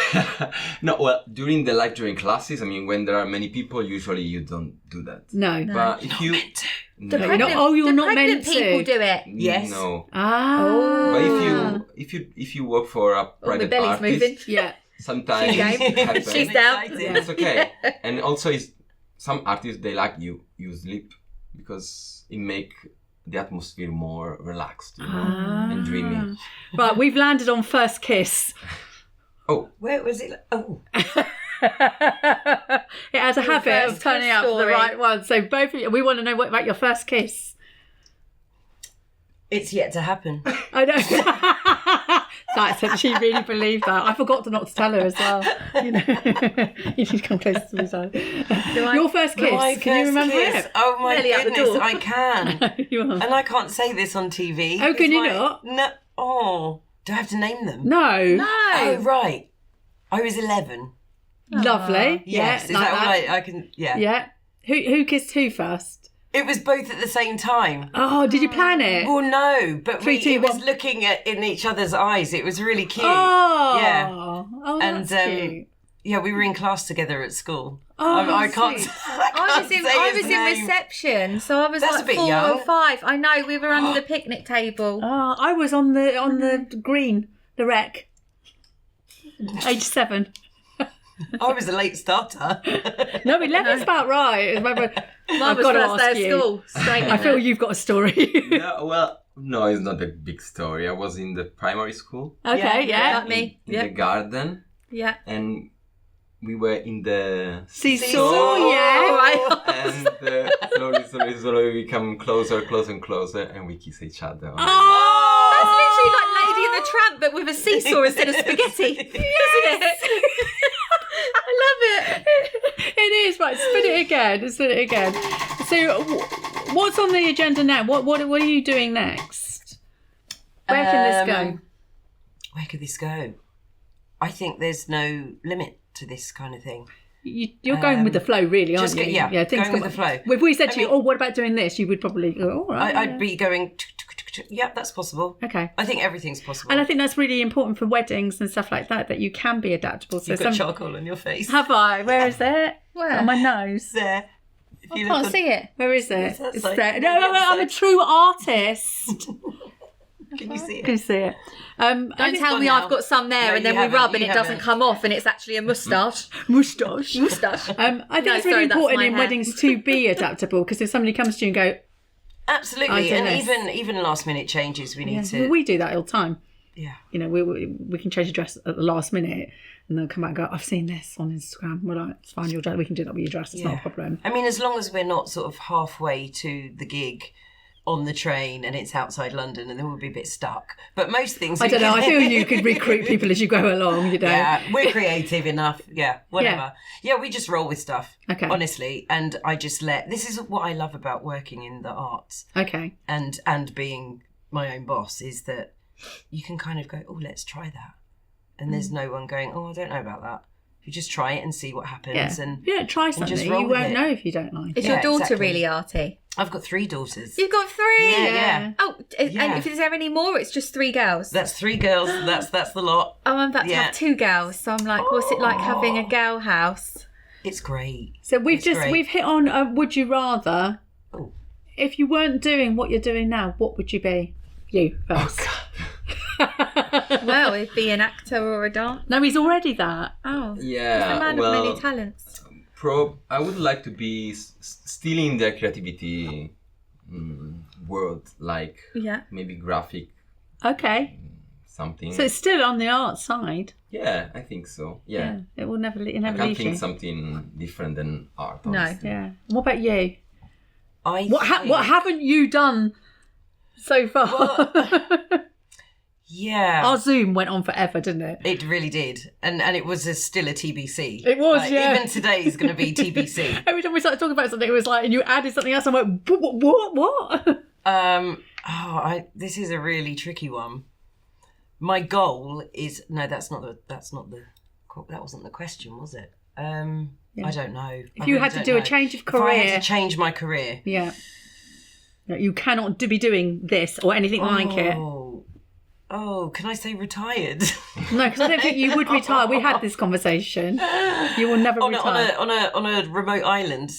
No, well, during the live drawing classes, I mean, when there are many people, usually you don't do that. No. But if you... The No. pregnant, you're the not pregnant meant to. people do it. Yes. No. Ah. But if you work for a Oh, my private belly's artist, moving. Yeah. sometimes She's it game. happens. She's down. It's okay. And also, some artists, they like you sleep because it make the atmosphere more relaxed, you know, and dreamy. Right, we've landed on first kiss. Oh, Where was it? Oh. It has a habit of first turning kiss up the story. right one. So both of you, we want to know about your first kiss. It's yet to happen. I know. That's it. She really believed that. I forgot not to tell her as well. You know, you need to come closer to me, side. Your first kiss. My Can you first remember kiss. it? Oh my Nearly out the goodness, door. I can. You are. And I can't say this on TV. Oh, can you It's not? No. Oh. Do I have to name them? No. Oh, right. I was 11. Lovely. Yes. Yeah. Is like that what I can? Yeah. Yeah. Who kissed who first? It was both at the same time. Oh, did you plan it? Well, no, but Three, two, it was one. looking in each other's eyes. It was really cute. Oh. Yeah. Oh, And that's cute. yeah, we were in class together at school. Oh, I can't. sweet. I was in name. reception, so I was That's a like bit 4 young. or 5. I know, we were under the picnic table. Oh, I was on the green, the wreck. Age 7. I was a late starter. No, 11's about right. Mine I've was got to first ask day you. of school. Straight I feel you've got a story. no, well, no, it's not a big story. I was in the primary school, Okay, yeah. Like me. in the garden, Yeah. and we were in the Seesaw, yeah. Right. and slowly we come closer and closer, and we kiss each other. That's literally like Lady and the Tramp, but with a seesaw instead of spaghetti. Isn't it? I love it. It is, right. Spin it again. So, what's on the agenda now? What are you doing next? Where can this go? Where could this go? I think there's no limit to this kind of thing. You're going with the flow, really, aren't you? Yeah, going with the flow. If we said to you, what about doing this? You would probably go, all right. I'd be going, yeah, that's possible. Okay. I think everything's possible. And I think that's really important for weddings and stuff like that you can be adaptable. So You've got charcoal on your face. Have I? Where is it? Where? On my nose. There. I can't see it. Where is it? It's like there. No, I'm a true artist. Can you see it? Can you see it? Don't tell me I've got some there and then we rub and it doesn't come off and it's actually a moustache. Moustache. I think it's really important in weddings to be adaptable, because if somebody comes to you and go, absolutely, and even last minute changes we need to. We do that all the time. Yeah. You know, we can change your dress at the last minute and they'll come back and go, I've seen this on Instagram. We're like, it's fine, we can do that with your dress. It's not a problem. I mean, as long as we're not sort of halfway to the gig on the train and it's outside London, and then we'll be a bit stuck. But most things... I don't know, I feel you could recruit people as you go along, you know. Yeah, we're creative enough. Yeah, whatever. Yeah, we just roll with stuff, honestly. And I just this is what I love about working in the arts. Okay. And being my own boss, is that you can kind of go, oh, let's try that. And there's no one going, oh, I don't know about that. You just try it and see what happens. And if you don't try something, you won't know if you don't like it. Is your daughter really arty? I've got 3 daughters. You've got 3? Yeah. Oh, and if there's any more, it's just 3 girls? That's 3 girls. That's the lot. Oh, I'm about to have 2 girls. So I'm like, what's it like having a girl house? It's great. So we've hit on a would you rather. Oh. If you weren't doing what you're doing now, what would you be? You first. Well, it'd be an actor or a dancer. No, he's already that. Oh. Yeah. He's a man of many talents. I would like to be still in the creativity world, like maybe graphic. Okay. Something. So it's still on the art side. Yeah, I think so. Yeah. It will never leave you. I can't think something different than art. Honestly. No. Yeah. What about you? What haven't you done so far? Well, yeah. Our Zoom went on forever, didn't it? It really did. And it was still a TBC. It was, Even today is going to be TBC. Every time we started talking about something, it was like, and you added something else, I'm like, what? This is a really tricky one. My goal is... No, that wasn't the question, was it? I don't know. If you had to do a change of career... If I had to change my career... Yeah. You cannot be doing this or anything like it. Oh, can I say retired? No, because I don't think you would retire. We had this conversation. You will never retire. On a remote island.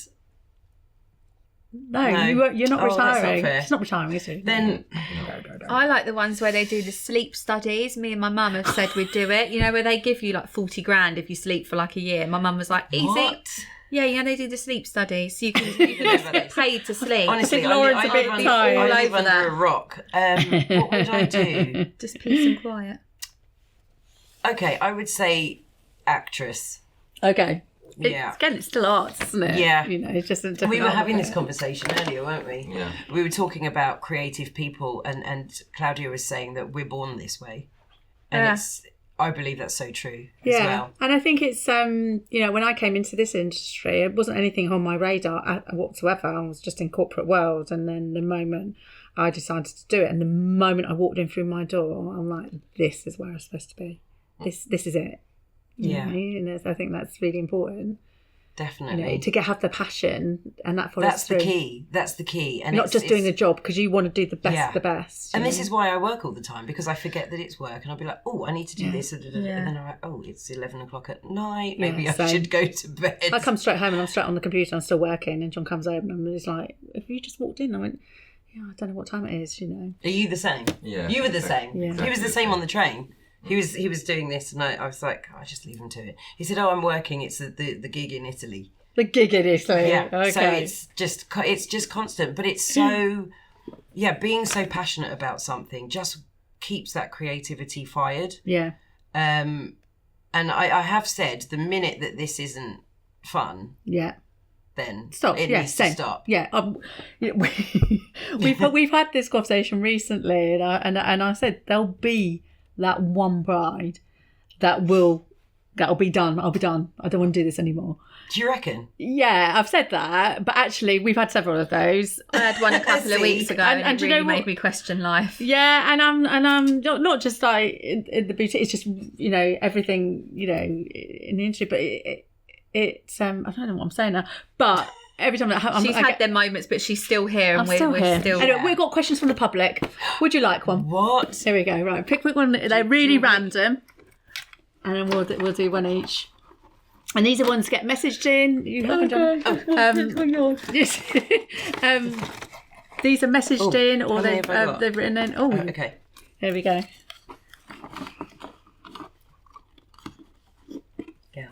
No. You're not retiring. That's not fair. She's not retiring, is she? Then I like the ones where they do the sleep studies. Me and my mum have said we'd do it. You know, where they give you like 40 grand if you sleep for like a year. My mum was like, easy. What? Yeah, they do the sleep studies, so you can get paid to sleep. Honestly, I think Lauren's a bit tired. I live under a rock. What would I do? Just peace and quiet. Okay, I would say actress. Okay. Yeah. It's still arts, isn't it? Yeah. You know, it's just a different We were having art, this conversation earlier, weren't we? Yeah. We were talking about creative people, and Claudio was saying that we're born this way. And I believe that's so true as well. And I think it's, when I came into this industry, it wasn't anything on my radar whatsoever. I was just in corporate world. And then the moment I decided to do it, and the moment I walked in through my door, I'm like, this is where I'm supposed to be. This is it. Yeah. And I think that's really important. Definitely. To have the passion, and that follows through. That's the key. And you're not just doing a job because you want to do the best of the best. And this is why I work all the time, because I forget that it's work, and I'll be like, oh, I need to do this. And then I'm like, oh, it's 11 o'clock at night. Maybe I should go to bed. I come straight home and I'm straight on the computer. I'm still working, and John comes over and he's like, have you just walked in? I went, yeah, I don't know what time it is, Are you the same? Yeah. You were the same. Yeah. He was the same on the train. He was doing this, and I was like, I just leave him to it. He said, oh, I'm working. It's the gig in Italy. The gig in Italy. Yeah. Okay. So it's just constant, but it's so being so passionate about something just keeps that creativity fired. Yeah. And I have said, the minute that this isn't fun, then stop. It needs to stop. Yeah. We've had this conversation recently, and I said there'll be that one bride that will I'll be done. I don't want to do this anymore. Do you reckon? Yeah, I've said that, but actually we've had several of those. I had one a couple of weeks ago, and it really made me question life. Yeah, and I'm not just like in the boutique. It's just everything in the industry, but it's I don't know what I'm saying now, but. Every time she's had their moments, but she's still here, and we're still here. Anyway, we've got questions from the public. Would you like one? What? Here we go. Right, pick one. They're really random, and then we'll do one each. And these are ones that get messaged in. You haven't done. Yes. These are messaged in, or they've written in. Oh, okay. Here we go. Yeah.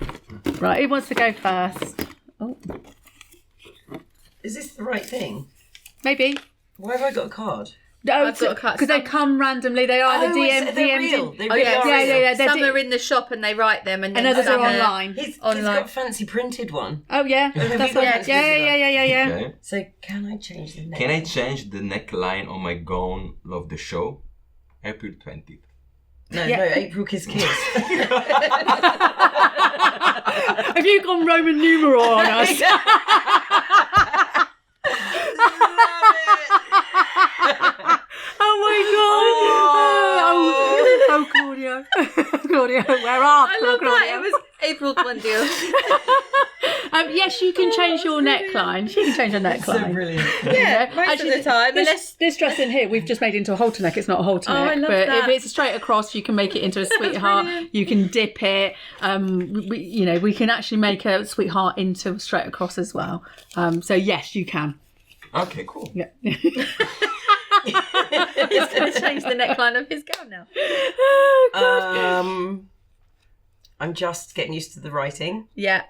Right, who wants to go first? Oh. Is this the right thing? Maybe. Why have I got a card? No, I've got a card. Because they come randomly. They are the DM. They're real. They really are real. Yeah. Some are in the shop and they write them, and then others are online. He's got a fancy printed one. Oh yeah, that's right. Yeah. Okay. So can I change the neckline? Can I change the neckline on my gown of the show? April 20th. No, April Kiss. Have you gone Roman numeral on us? Oh my god! Oh Claudio, where are I love Claudio? that. It was April 20th. Yes, you can change your neckline. She can change her neckline. So brilliant. Yeah, most of the time. This dress in here, we've just made into a halter neck. It's not a halter neck. I love but that. if it's straight across, you can make it into a sweetheart. You can dip it. We can actually make a sweetheart into straight across as well. So yes, you can. Okay, cool. Yeah. He's going to change the neckline of his gown now. I'm just getting used to the writing. Yeah.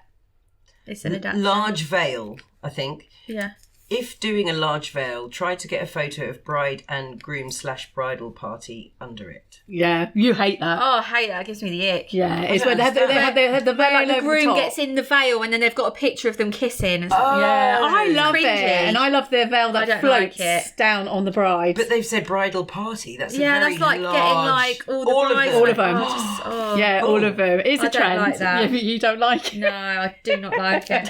It's an adaptation. Large veil, I think. Yeah. If doing a large veil, try to get a photo of bride and groom / bridal party under it. Yeah, you hate that. Oh, I hate that. It gives me the ick. Yeah, it's where they have the veil Like the over groom top. gets in the veil and then they've got a picture of them kissing. And stuff. Yeah, I love Cringy. it, and I love the veil that floats down on the bride. But they've said bridal party. That's that's like large... getting like all of them. All of them. It's a trend. Like that. Yeah, but you don't like it. No, I do not like it.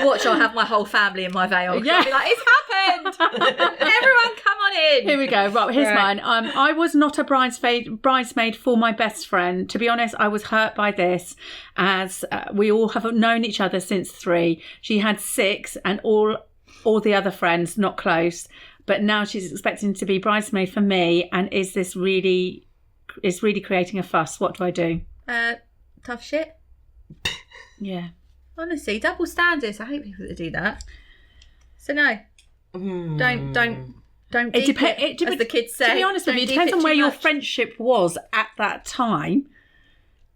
Watch, I'll have my whole family in my veil. Yeah. I'll be like, it's happened. Everyone, come on in. Here we go. Right, here's mine. I was not a bridesmaid for my best friend. To be honest, I was hurt by this, as we all have known each other since 3. She had 6, and all the other friends not close. But now she's expecting to be bridesmaid for me, and is really creating a fuss. What do I do? Tough shit. Yeah. Honestly, double standards. I hate people that do that. So no, don't. It depends. As the kids say. To be honest with you, it depends on where your friendship was at that time.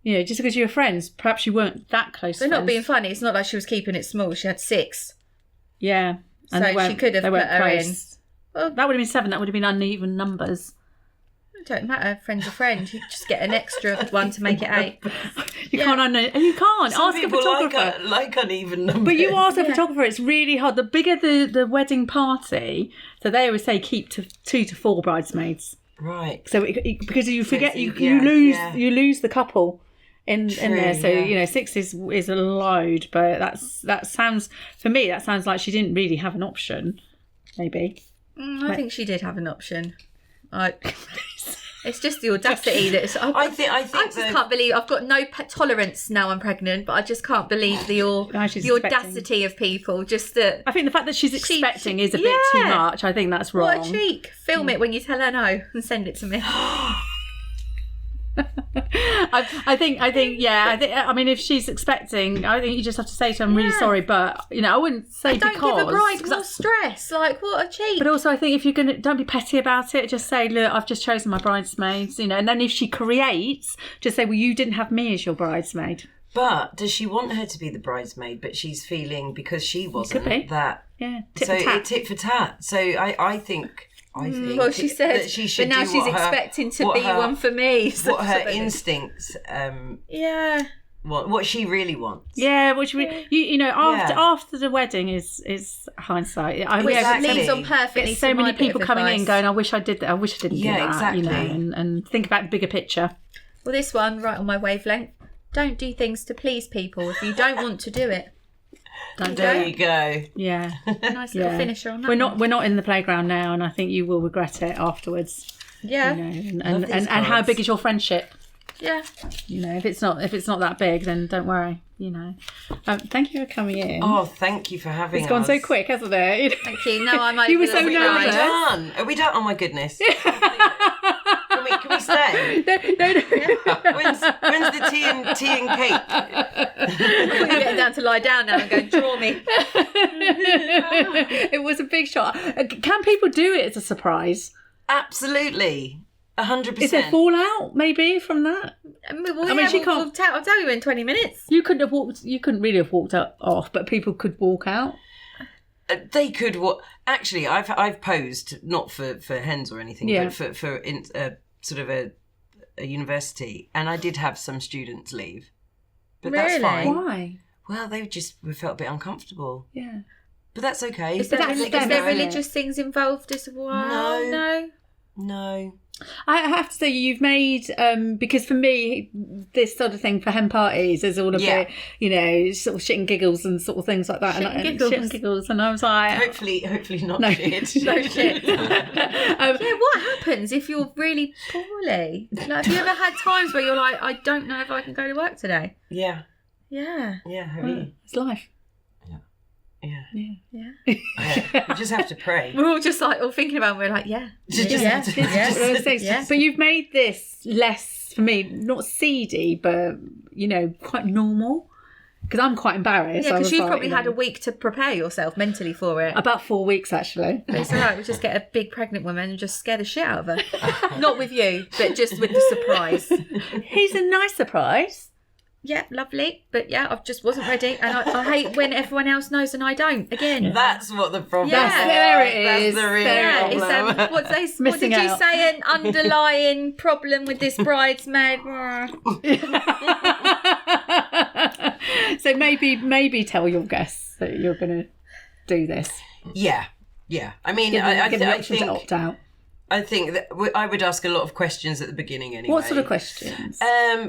Just because you were friends, perhaps you weren't that close. They're not being funny. It's not like she was keeping it small. She had 6. Yeah, and so she could have put her in. Well, that would have been 7. That would have been uneven numbers. It don't matter. Friend's a friend. You just get an extra one to make it 8. You can't Some ask a photographer. Like uneven numbers. But you ask a photographer, it's really hard. The bigger the wedding party, so they always say keep to 2 to 4 bridesmaids. Right. So because you forget, you lose the couple in there. So 6 is a load. But that sounds like she didn't really have an option. Maybe. I think she did have an option. It's just the audacity that I just can't believe. I've got no tolerance now I'm pregnant, but I just can't believe the audacity of people. Just that. I think the fact that she's expecting is a bit too much. I think that's wrong. What a cheek! Film it when you tell her no and send it to me. I mean, if she's expecting, I think you just have to say to her, I'm really sorry, but I wouldn't say don't because give a bride more stress. Like, what a cheat. But also, I think if you're gonna, don't be petty about it. Just say, look, I've just chosen my bridesmaids, and then if she creates, just say, well, you didn't have me as your bridesmaid. But does she want her to be the bridesmaid? But she's feeling because she wasn't that. Yeah. Tit for tat. So I think. Well, she said that she should. But now she's expecting to be one for me. So what her instincts. What she really wants. Yeah, what she after the wedding is hindsight. It leads on perfectly. So many people coming in going, I wish I did that. I wish I didn't do that. Exactly. And think about the bigger picture. Well, this one right on my wavelength. don't do things to please people if you don't want to do it. There you go. Yeah. Nice little finisher on that. We're not in the playground now, and I think you will regret it afterwards. Yeah. You know, and how big is your friendship? Yeah. You know, if it's not that big, then don't worry. You know. Thank you for coming in. Oh, thank you for having us. It's gone so quick, hasn't it? Thank you. No, I'm over. You were so nervous. Are we done? Oh my goodness. Can we stay? No. When's the tea and cake? We're getting down to lie down now and go, draw me. It was a big shot. Can people do it as a surprise? Absolutely. 100%. Is there fallout maybe from that? She can't. I'll tell you in 20 minutes. You couldn't really have walked off, but people could walk out. They could. Actually, I've posed not for hens or anything, but for sort of a university, and I did have some students leave. But really? That's fine. Why? Well, they felt a bit uncomfortable. Yeah. But that's okay. Is there religious things involved as well? No. I have to say, you've made, because for me, this sort of thing for hen parties is all a bit, you know, sort of shit and giggles and sort of things like that. Shit and giggles. And I was like... Hopefully not shit. No shit. What happens if you're really poorly? Like, have you ever had times where you're like, I don't know if I can go to work today? Yeah. Yeah. Yeah, have you? It's life. Yeah. You just have to pray. We're all just like all thinking about it. We're like, But you've made this less, for me, not seedy, but, you know, quite normal. Because I'm quite embarrassed. Yeah, because you've probably had a week to prepare yourself mentally for it. About 4 weeks, actually. It's all right. We just get a big pregnant woman and just scare the shit out of her. Not with you, but just with the surprise. He's a nice surprise. Yeah, lovely. But yeah, I just wasn't ready. And I hate when everyone else knows and I don't. Again. That's what the problem is. There it is. That's the real problem. What did you say? An underlying problem with this bridesmaid? So maybe tell your guests that you're going to do this. Yeah. I mean, I think to opt out. I think that I would ask a lot of questions at the beginning anyway. What sort of questions?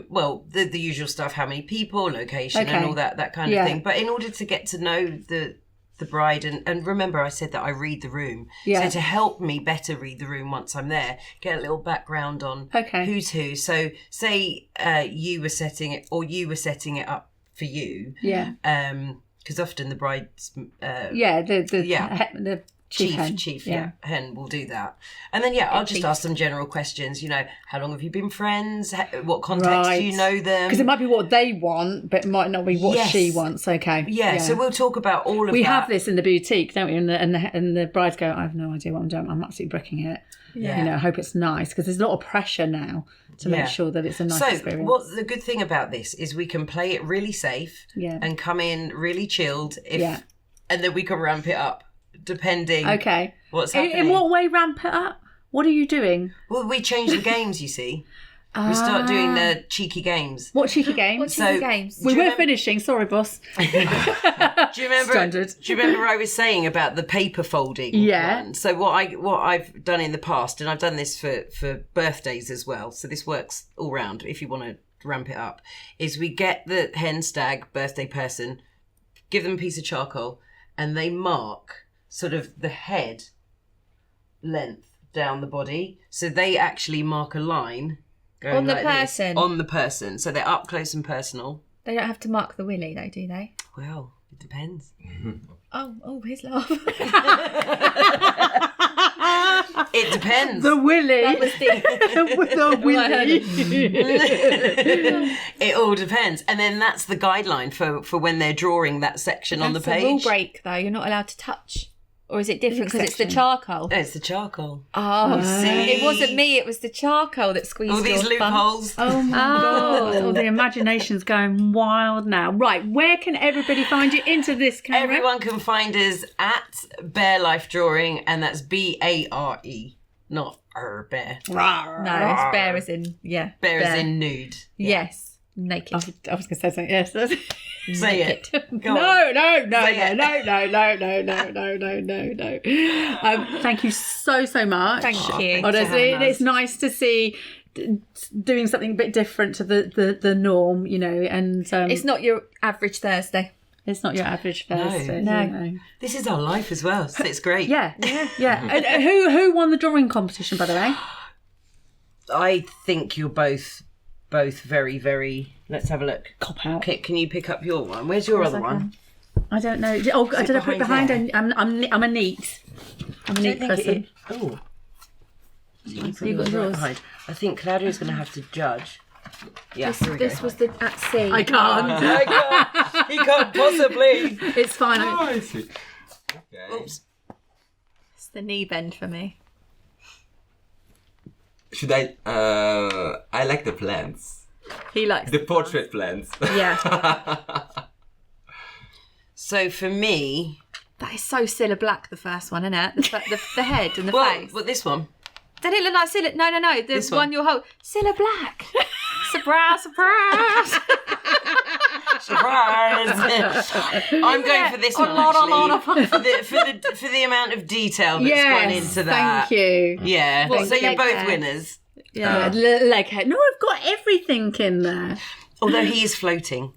Well, the usual stuff, how many people, location and all that kind of thing. But in order to get to know the bride, and remember I said that I read the room. So to help me better read the room once I'm there, get a little background on who's who. So say you were setting it up for you. Yeah. Because often the bride's... the Chief hen will do that. And then, I'll just ask them general questions, you know, how long have you been friends? What context do you know them? Because it might be what they want, but it might not be what she wants, okay. Yeah, so we'll talk about all of that. We have this in the boutique, don't we? And the brides go, I have no idea what I'm doing. I'm absolutely bricking it. Yeah. You know, I hope it's nice, because there's a lot of pressure now to make sure that it's a nice experience. So the good thing about this is we can play it really safe and come in really chilled and then we can ramp it up. Depending what's happening. In what way ramp it up? What are you doing? Well, we change the games, you see. We start doing the cheeky games. What cheeky games? We were finishing, sorry boss. Do you remember I was saying about the paper folding one? So what I've done in the past, and I've done this for birthdays as well, so this works all round if you want to ramp it up, is we get the hen stag birthday person, give them a piece of charcoal, and they mark sort of the head length down the body. So they actually mark a line going on the like person. On the person. So they're up close and personal. They don't have to mark the willy though, do they? Well, it depends. Oh, his laugh. It depends. The willy. That was the willy. It all depends. And then that's the guideline for when they're drawing that section on the page. That's a rule break though. You're not allowed to touch. Or is it different because it's the charcoal? No, it's the charcoal. Oh, see. It wasn't me, it was the charcoal that squeezed all these loopholes. Oh my God. Oh, the imagination's going wild now. Right, where can everybody find you into this camera? Everyone can find us at Bare Life Drawing, and that's BARE, not bear. No, it's bear as in, Bear as in nude. Yes. Naked. I was going to say something. Yes. Say it. Go no. Thank you so much. Thank you. Honestly, it's nice to see doing something a bit different to the norm, you know, and it's not your average Thursday. It's not your average Thursday. No. This is our life as well, so it's great. Yeah. And who won the drawing competition, by the way? I think you're both very, very. Let's have a look. Cop out. Okay, can you pick up your one? Where's your other one? I don't know. Oh, I did I put it behind? I'm a neat. I'm a neat person. Oh. You got yours. I think Claudio's going to have to judge. Yeah, This was the at sea. I can't. He can't possibly. It's fine. Oh, I see. Okay. Oops. It's the knee bend for me. Should I? I like the plants. He likes The portrait plants. Yeah. So for me, That is so Cilla Black, the first one, isn't it? The head and the well, face. but this one. Doesn't it look like Cilla? No. The This one one. you'll hold. Cilla Black. Surprise. Surprise! I'm going for this one actually. For the amount of detail that's gone into that. Thank you. Yeah. What, So you're leg both hair? winners. Yeah. Leg hair. No, I've got everything in there. Although he is floating.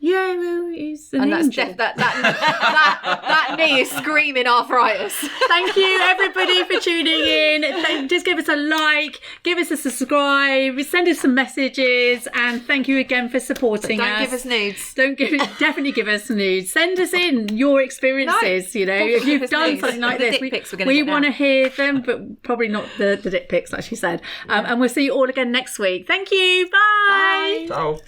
Yeah, well, he's an And that's angel. that knee is screaming arthritis. Thank you, everybody, for tuning in. Just give us a like, give us a subscribe, send us some messages, and thank you again for supporting us. Don't give us nudes. Definitely give us nudes. Send us in your experiences. No, you know, don't if give you've us done nudes. something like The this, dick pics we're gonna we get now. want to hear them, but probably not the dick pics, like she said. And we'll see you all again next week. Thank you. Bye. Bye. Ciao.